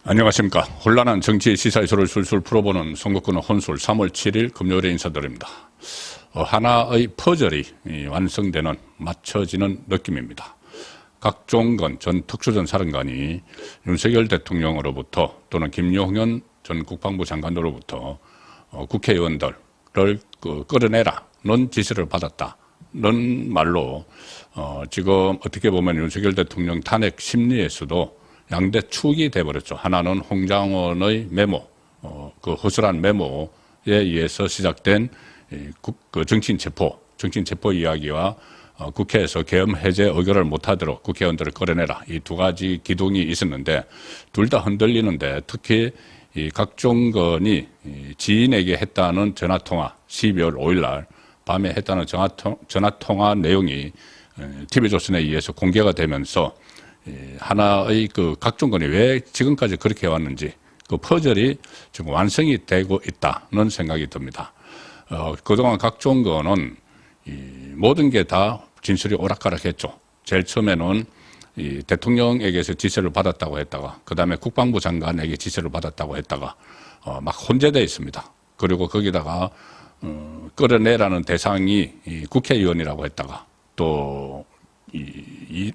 안녕하십니까. 혼란한 정치 시사이소를 술술 풀어보는 선거권의 혼술 3월 7일 금요일에 인사드립니다. 하나의 퍼즐이 완성되는, 맞춰지는 느낌입니다. 각종건 전 특수전 사령관이 윤석열 대통령으로부터 또는 김용현 전 국방부 장관으로부터 국회의원들을 끌어내라는 지시를 받았다는 말로 지금 어떻게 보면 윤석열 대통령 탄핵 심리에서도 양대 축이 돼버렸죠. 하나는 홍장원의 메모, 그 허술한 메모에 의해서 시작된 정치인 체포 이야기와 국회에서 계엄 해제 의결을 못하도록 국회의원들을 끌어내라. 이 두 가지 기둥이 있었는데 둘 다 흔들리는데 특히 이 각종건이 지인에게 했다는 전화통화 12월 5일 날 밤에 했다는 전화통화 내용이 TV조선에 의해서 공개가 되면서 하나의 그 각종건이 왜 지금까지 그렇게 해왔는지 그 퍼즐이 지금 완성이 되고 있다는 생각이 듭니다. 그동안 각종건은 모든 게 다 진술이 오락가락했죠. 제일 처음에는 이 대통령에게서 지시를 받았다고 했다가 그 다음에 국방부 장관에게 지시를 받았다고 했다가 막 혼재되어 있습니다. 그리고 거기다가 끌어내라는 대상이 국회의원이라고 했다가 또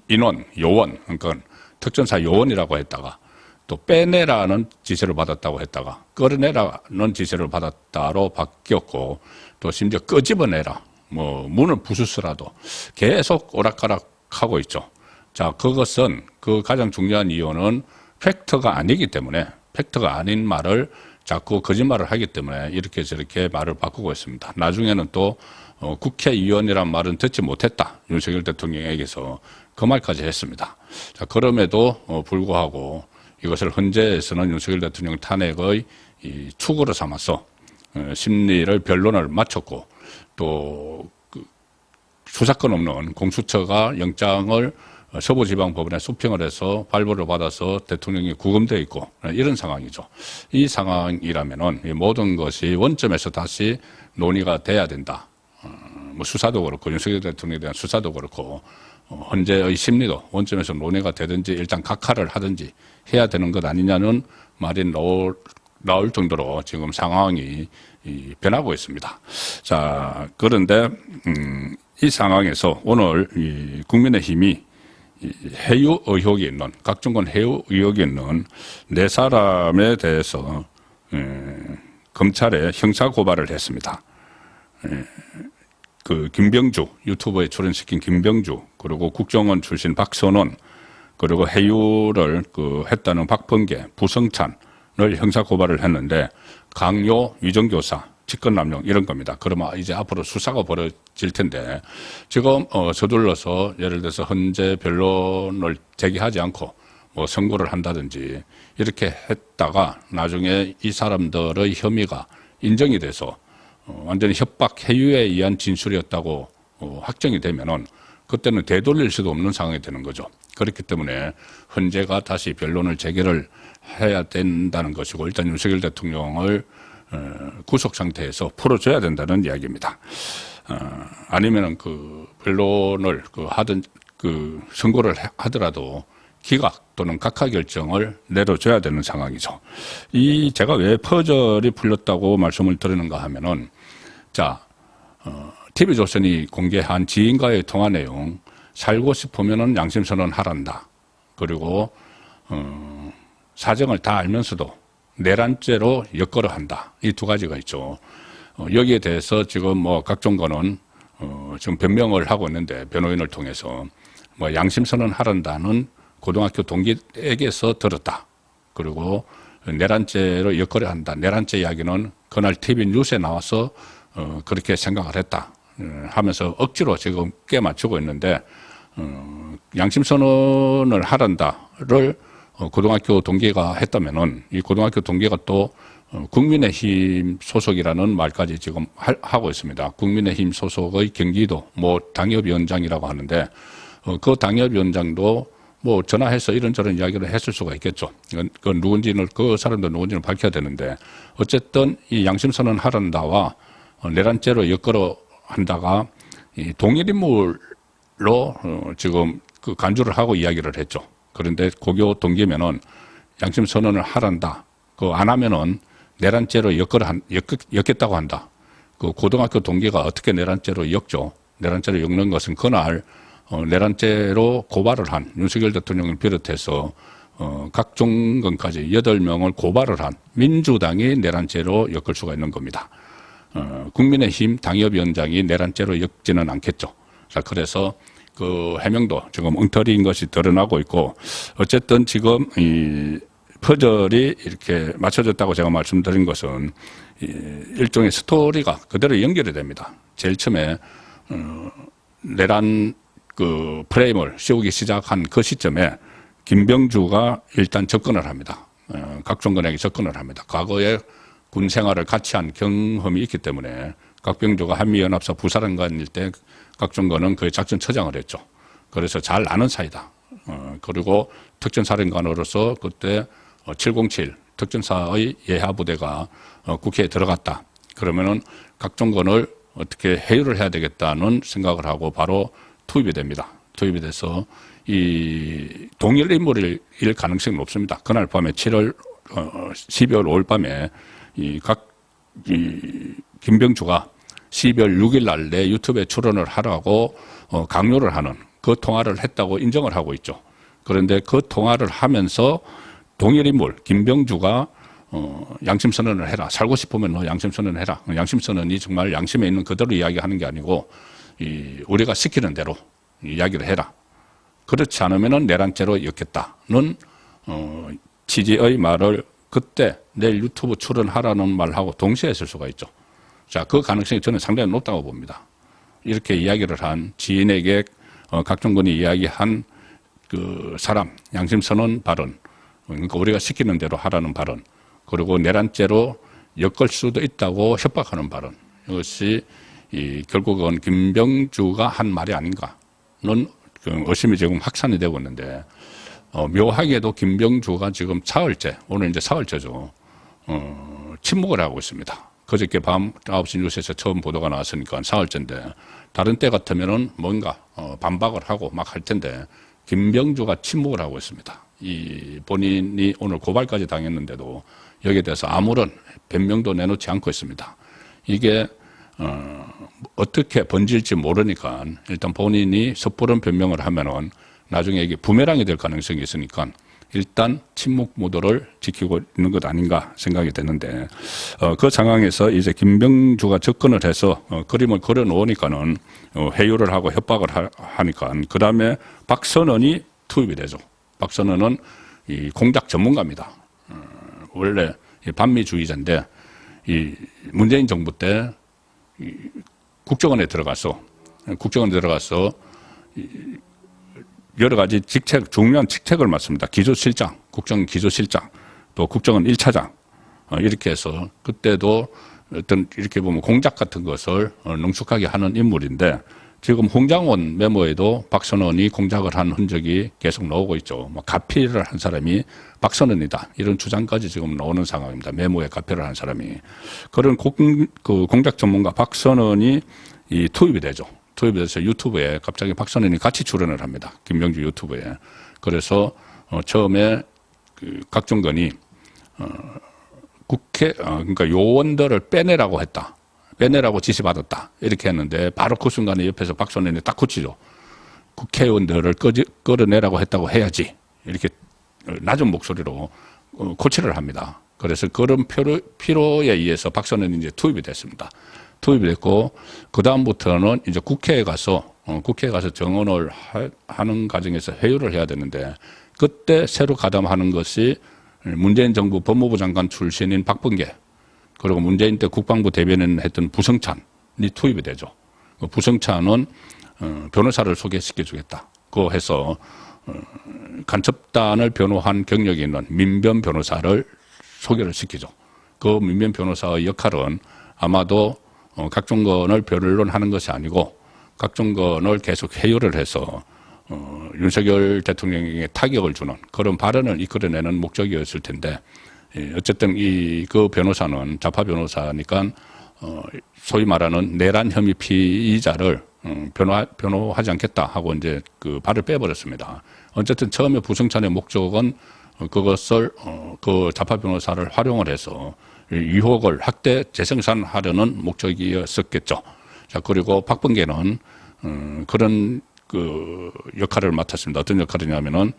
인원, 요원, 그러니까 특전사 요원이라고 했다가 또 빼내라는 지시를 받았다고 했다가 끌어내라는 지시를 받았다로 바뀌었고 또 심지어 끄집어내라, 뭐 문을 부수스라도 계속 오락가락하고 있죠. 자, 그것은 그 가장 중요한 이유는 팩트가 아니기 때문에, 팩트가 아닌 말을 자꾸 거짓말을 하기 때문에 이렇게 저렇게 말을 바꾸고 있습니다. 나중에는 또 국회의원이란 말은 듣지 못했다. 윤석열 대통령에게서 그 말까지 했습니다. 자, 그럼에도 불구하고 이것을 헌재에서는 윤석열 대통령 탄핵의 축으로 삼아서 심리를 변론을 마쳤고 또 수사권 없는 공수처가 영장을 서부지방법원에 수평을 해서 발부를 받아서 대통령이 구금되어 있고 이런 상황이죠. 이 상황이라면은 이 모든 것이 원점에서 다시 논의가 돼야 된다. 뭐 수사도 그렇고 윤석열 대통령에 대한 수사도 그렇고 헌재의 심리도 원점에서 논의가 되든지 일단 각하를 하든지 해야 되는 것 아니냐는 말이 나올 정도로 지금 상황이 변하고 있습니다. 자, 그런데 이 상황에서 오늘 이 국민의힘이 해유 의혹이 있는, 각종건 해유 의혹이 있는 네 사람에 대해서 검찰에 형사 고발을 했습니다. 그 김병주, 유튜브에 출연시킨 김병주, 그리고 국정원 출신 박선원, 그리고 해유를 했다는 박범계, 부성찬을 형사 고발을 했는데 강요, 위정교사, 직권남용 이런 겁니다. 그러면 이제 앞으로 수사가 벌어질 텐데 지금 서둘러서 예를 들어서 헌재 변론을 제기하지 않고 뭐 선고를 한다든지 이렇게 했다가 나중에 이 사람들의 혐의가 인정이 돼서 완전히 협박 해유에 의한 진술이었다고 확정이 되면은 그때는 되돌릴 수도 없는 상황이 되는 거죠. 그렇기 때문에 헌재가 다시 변론을 재개를 해야 된다는 것이고 일단 윤석열 대통령을 구속 상태에서 풀어줘야 된다는 이야기입니다. 아니면은 그 변론을 선고를 하더라도 기각 또는 각하 결정을 내려줘야 되는 상황이죠. 제가 왜 퍼즐이 풀렸다고 말씀을 드리는가 하면은, 자, TV조선이 공개한 지인과의 통화 내용, 살고 싶으면은 양심선언 하란다. 그리고, 사정을 다 알면서도 내란죄로 엮으려 한다. 이 두 가지가 있죠. 여기에 대해서 지금 뭐 각종 거는, 지금 변명을 하고 있는데, 변호인을 통해서, 뭐 양심선언 하란다는 고등학교 동기에게서 들었다. 그리고 내란죄로 엮으려 한다. 내란죄 이야기는 그날 TV 뉴스에 나와서 그렇게 생각을 했다 하면서 억지로 지금 깨맞추고 있는데 양심선언을 하란다를 고등학교 동기가 했다면은 이 고등학교 동기가 또 국민의힘 소속이라는 말까지 지금 하고 있습니다. 국민의힘 소속의 경기도 뭐 당협위원장이라고 하는데 그 당협위원장도 뭐 전화해서 이런저런 이야기를 했을 수가 있겠죠. 그 누군지는 그 사람도 누군지는 밝혀야 되는데 어쨌든 이 양심선언 하란다와 내란죄로 엮으려 한다가 이 동일인물로 지금 그 간주를 하고 이야기를 했죠. 그런데 고교 동기면은 양심 선언을 하란다. 그 안 하면은 내란죄로 엮겠다고 한다. 그 고등학교 동기가 어떻게 내란죄로 엮죠? 내란죄로 엮는 것은 그날 내란죄로 고발을 한 윤석열 대통령을 비롯해서 각종건까지 8명을 고발을 한 민주당이 내란죄로 엮을 수가 있는 겁니다. 국민의힘 당협위원장이 내란죄로 엮지는 않겠죠. 자, 그래서 그 해명도 지금 엉터리인 것이 드러나고 있고, 어쨌든 지금 이 퍼즐이 이렇게 맞춰졌다고 제가 말씀드린 것은 일종의 스토리가 그대로 연결이 됩니다. 제일 처음에 내란 그 프레임을 씌우기 시작한 그 시점에 김병주가 일단 접근을 합니다. 각종건에게 접근을 합니다. 과거에 군 생활을 같이 한 경험이 있기 때문에 각병주가 한미연합사 부사령관일 때 각종건은 그의 작전처장을 했죠. 그래서 잘 아는 사이다. 그리고 특전사령관으로서 그때 707 특전사의 예하부대가 국회에 들어갔다. 그러면은 각종건을 어떻게 해유를 해야 되겠다는 생각을 하고 바로 투입이 됩니다. 투입이 돼서 이 동일 인물일 가능성이 높습니다. 그날 밤에 12월 5일 밤에 김병주가 12월 6일 날 내 유튜브에 출연을 하라고 강요를 하는 그 통화를 했다고 인정을 하고 있죠. 그런데 그 통화를 하면서 동일 인물 김병주가 양심 선언을 해라. 살고 싶으면 너 양심 선언을 해라. 양심 선언이 정말 양심에 있는 그대로 이야기하는 게 아니고 우리가 시키는 대로 이야기를 해라. 그렇지 않으면은 내란죄로 엮겠다는 취지의 말을 그때 내일 유튜브 출연하라는 말하고 동시에 했을 수가 있죠. 자, 그 가능성이 저는 상당히 높다고 봅니다. 이렇게 이야기를 한 지인에게 각종건이 이야기한 그 사람 양심 선언 발언, 그러니까 우리가 시키는 대로 하라는 발언, 그리고 내란죄로 엮을 수도 있다고 협박하는 발언, 이것이 결국은 김병주가 한 말이 아닌가는 의심이 지금 확산이 되고 있는데, 묘하게도 김병주가 지금 사흘째, 오늘 이제 사흘째죠. 침묵을 하고 있습니다. 그저께 밤 9시 뉴스에서 처음 보도가 나왔으니까 사흘째인데, 다른 때 같으면은 뭔가 반박을 하고 막 할 텐데, 김병주가 침묵을 하고 있습니다. 본인이 오늘 고발까지 당했는데도 여기에 대해서 아무런 변명도 내놓지 않고 있습니다. 이게 어떻게 번질지 모르니까 일단 본인이 섣부른 변명을 하면은 나중에 이게 부메랑이 될 가능성이 있으니까 일단 침묵 모드를 지키고 있는 것 아닌가 생각이 되는데, 그 상황에서 이제 김병주가 접근을 해서 그림을 그려 놓으니까는 회유를 하고 협박을 하니까 그 다음에 박선원이 투입이 되죠. 박선원은 이 공작 전문가입니다. 원래 반미주의자인데 이 문재인 정부 때 국정원에 들어가서 여러 가지 직책, 중요한 직책을 맡습니다. 기조실장, 국정 기조실장, 또 국정원 1차장, 이렇게 해서 그때도 어떤 이렇게 보면 공작 같은 것을 능숙하게 하는 인물인데, 지금 홍장원 메모에도 박선원이 공작을 한 흔적이 계속 나오고 있죠. 뭐 가피를 한 사람이 박선원이다, 이런 주장까지 지금 나오는 상황입니다. 메모에 가피를 한 사람이. 그런 공작 전문가 박선원이 투입이 되죠. 투입이 돼서 유튜브에 갑자기 박선원이 같이 출연을 합니다. 김병주 유튜브에. 그래서 처음에 각종건이 그러니까 요원들을 빼내라고 했다. 빼내라고 지시받았다. 이렇게 했는데 바로 그 순간에 옆에서 박선원이 딱 고치죠. 국회의원들을 끌어내라고 했다고 해야지. 이렇게 낮은 목소리로 고치를 합니다. 그래서 그런 필요에 의해서 박선원이 이제 투입이 됐습니다. 투입이 됐고, 그다음부터는 이제 국회에 가서 정언을 하는 과정에서 회유를 해야 되는데, 그때 새로 가담하는 것이 문재인 정부 법무부 장관 출신인 박범계, 그리고 문재인 때 국방부 대변인 했던 부성찬이 투입이 되죠. 부성찬은 변호사를 소개시켜 주겠다. 그거 해서 간첩단을 변호한 경력이 있는 민변 변호사를 소개를 시키죠. 그 민변 변호사의 역할은 아마도 각종건을 변론하는 것이 아니고 각종건을 계속 회유를 해서 윤석열 대통령에게 타격을 주는 그런 발언을 이끌어내는 목적이었을 텐데, 어쨌든 그 변호사는 좌파 변호사니까 소위 말하는 내란 혐의 피의자를 변호하지 않겠다 하고 이제 그 발을 빼버렸습니다. 어쨌든 처음에 부성찬의 목적은 그것을 그 자파 변호사를 활용을 해서 유혹을 확대 재생산하려는 목적이었었겠죠. 자, 그리고 박범계는 그런 그 역할을 맡았습니다. 어떤 역할이냐면은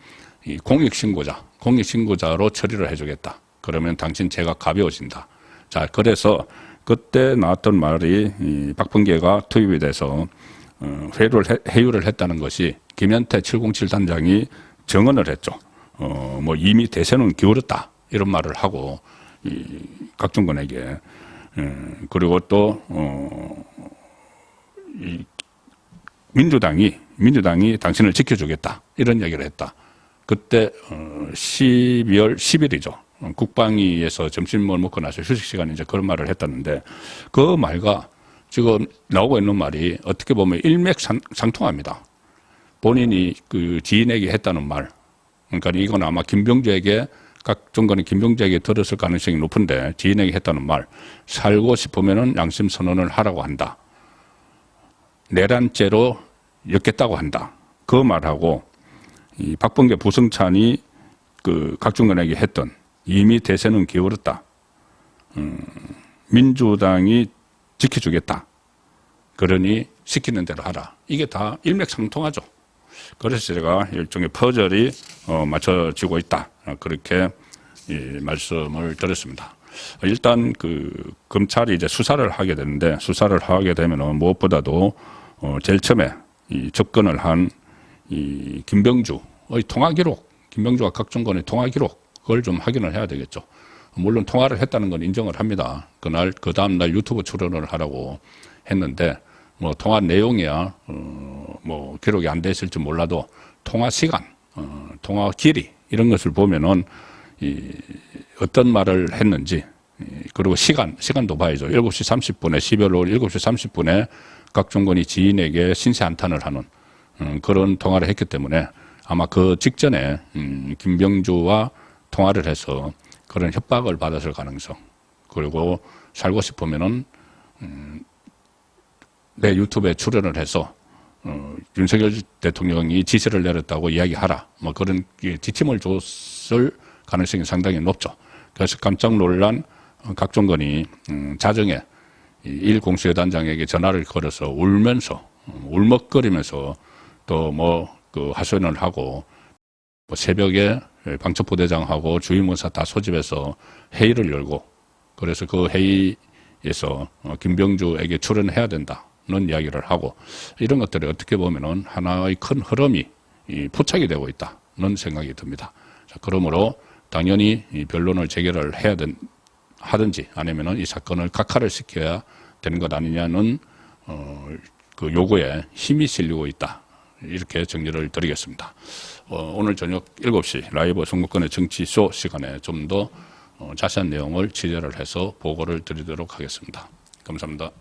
이 공익신고자로 처리를 해주겠다. 그러면 당신 죄가 가벼워진다. 자, 그래서 그때 나왔던 말이 이 박범계가 투입이 돼서 회유를 했다는 것이 김현태 707 단장이 증언을 했죠. 뭐 이미 대세는 기울었다. 이런 말을 하고 이 각종건에게 그리고 또 이 민주당이 당신을 지켜주겠다. 이런 얘기를 했다. 그때 12월 10일이죠. 국방위에서 점심을 먹고 나서 휴식 시간에 이제 그런 말을 했다는데 그 말과 지금 나오고 있는 말이 어떻게 보면 일맥상통합니다. 본인이 그 지인에게 했다는 말. 그러니까 이건 아마 김병주에게 각종건이 김병주에게 들었을 가능성이 높은데 지인에게 했다는 말. 살고 싶으면은 양심 선언을 하라고 한다. 내란죄로 엮겠다고 한다. 그 말하고 이 박범계 부성찬이 그 각종건에게 했던 이미 대세는 기울었다. 민주당이 지켜주겠다. 그러니 시키는 대로 하라. 이게 다 일맥상통하죠. 그래서 제가 일종의 퍼즐이 맞춰지고 있다. 그렇게 말씀을 드렸습니다. 일단 그 검찰이 이제 수사를 하게 되는데 수사를 하게 되면은 무엇보다도 제일 처음에 이 접근을 한 이 김병주의 통화 기록, 김병주와 각종건의 통화 기록 그걸 좀 확인을 해야 되겠죠. 물론 통화를 했다는 건 인정을 합니다. 그 다음 날 유튜브 출연을 하라고 했는데 뭐 통화 내용이야 뭐 기록이 안 돼 있을지 몰라도 통화 시간, 통화 길이 이런 것을 보면은 어떤 말을 했는지 그리고 시간도 봐야죠. 7시 30분에 12월 5일 7시 30분에 각종건이 지인에게 신세 한탄을 하는 그런 통화를 했기 때문에 아마 그 직전에 김병주와 통화를 해서 그런 협박을 받았을 가능성 그리고 살고 싶으면은 내 유튜브에 출연을 해서 윤석열 대통령이 지시를 내렸다고 이야기하라 뭐 그런 지침을 줬을 가능성이 상당히 높죠. 그래서 깜짝 놀란 각종건이 자정에 일 공수여단장에게 전화를 걸어서 울면서 울먹거리면서 또 뭐 그 하소연을 하고 뭐 새벽에 방첩부대장하고 주임원사 다 소집해서 회의를 열고 그래서 그 회의에서 김병주에게 출연해야 된다는 이야기를 하고 이런 것들이 어떻게 보면은 하나의 큰 흐름이 포착이 되고 있다는 생각이 듭니다. 자, 그러므로 당연히 이 변론을 재개를 하든지 아니면은 이 사건을 각하를 시켜야 되는 것 아니냐는 그 요구에 힘이 실리고 있다. 이렇게 정리를 드리겠습니다. 오늘 저녁 7시 라이브 선거권의 정치쇼 시간에 좀 더 자세한 내용을 취재를 해서 보고를 드리도록 하겠습니다. 감사합니다.